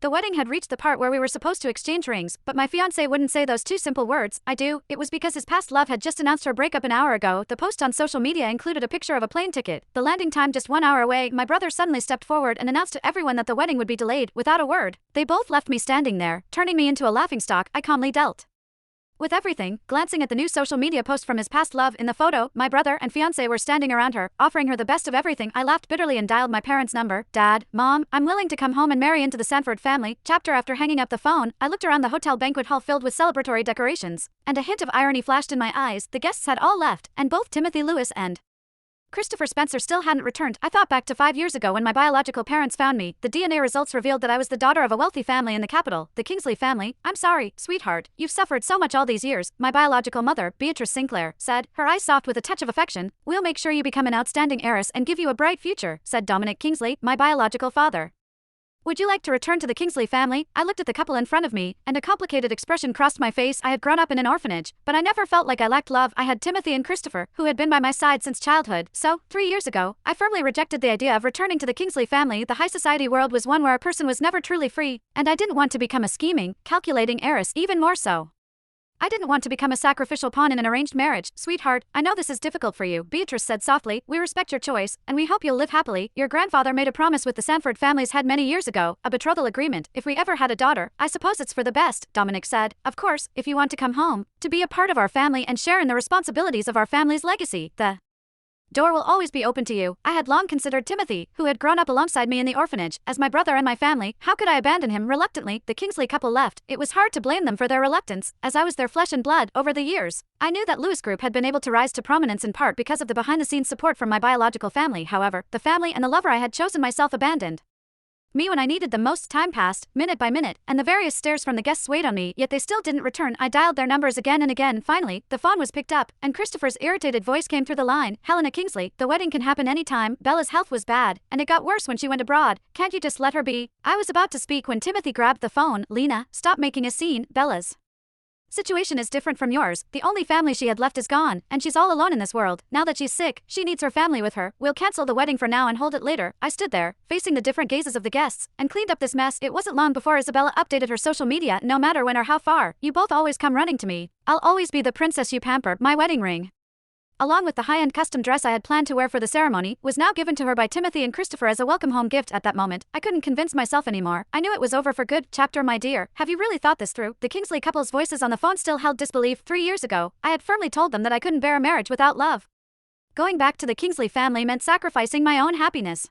The wedding had reached the part where we were supposed to exchange rings, but my fiancé wouldn't say those two simple words, I do. It was because his past love had just announced her breakup an hour ago. The post on social media included a picture of a plane ticket. The landing time just 1 hour away. My brother suddenly stepped forward and announced to everyone that the wedding would be delayed, without a word. They both left me standing there, turning me into a laughingstock. I calmly dealt with everything, glancing at the new social media post from his past love. In the photo, my brother and fiancé were standing around her, offering her the best of everything. I laughed bitterly and dialed my parents' number. Dad, Mom, I'm willing to come home and marry into the Sanford family. Chapter. After hanging up the phone, I looked around the hotel banquet hall filled with celebratory decorations, and a hint of irony flashed in my eyes. The guests had all left, and both Timothy Lewis and Christopher Spencer still hadn't returned. I thought back to 5 years ago when my biological parents found me. The DNA results revealed that I was the daughter of a wealthy family in the capital, the Kingsley family. I'm sorry, sweetheart, you've suffered so much all these years, my biological mother, Beatrice Sinclair, said, her eyes soft with a touch of affection. We'll make sure you become an outstanding heiress and give you a bright future, said Dominic Kingsley, my biological father. Would you like to return to the Kingsley family? I looked at the couple in front of me, and a complicated expression crossed my face. I had grown up in an orphanage, but I never felt like I lacked love. I had Timothy and Christopher, who had been by my side since childhood. So, 3 years ago, I firmly rejected the idea of returning to the Kingsley family. The high society world was one where a person was never truly free, and I didn't want to become a scheming, calculating heiress. Even more so, I didn't want to become a sacrificial pawn in an arranged marriage. Sweetheart, I know this is difficult for you, Beatrice said softly. We respect your choice, and we hope you'll live happily. Your grandfather made a promise with the Sanford family's head many years ago, a betrothal agreement. If we ever had a daughter, I suppose it's for the best, Dominic said. Of course, if you want to come home, to be a part of our family and share in the responsibilities of our family's legacy, the door will always be open to you. I had long considered Timothy, who had grown up alongside me in the orphanage, as my brother and my family. How could I abandon him? Reluctantly, the Kingsley couple left. It was hard to blame them for their reluctance, as I was their flesh and blood. Over the years, I knew that Lewis Group had been able to rise to prominence in part because of the behind-the-scenes support from my biological family. However, the family and the lover I had chosen myself abandoned me when I needed them most. Time passed, minute by minute, and the various stares from the guests weighed on me, yet they still didn't return. I dialed their numbers again and again. Finally, the phone was picked up, and Christopher's irritated voice came through the line. Helena Kingsley, the wedding can happen anytime. Bella's health was bad, and it got worse when she went abroad. Can't you just let her be? I was about to speak when Timothy grabbed the phone. Lena, stop making a scene. Bella's situation is different from yours. The only family she had left is gone, and she's all alone in this world. Now that she's sick, she needs her family with her. We'll cancel the wedding for now and hold it later. I stood there, facing the different gazes of the guests, and cleaned up this mess. It wasn't long before Isabella updated her social media. No matter when or how far, you both always come running to me. I'll always be the princess you pamper. My wedding ring, along with the high-end custom dress I had planned to wear for the ceremony, was now given to her by Timothy and Christopher as a welcome home gift. At that moment, I couldn't convince myself anymore. I knew it was over for good. Chapter. My dear, have you really thought this through? The Kingsley couple's voices on the phone still held disbelief. 3 years ago, I had firmly told them that I couldn't bear a marriage without love. Going back to the Kingsley family meant sacrificing my own happiness.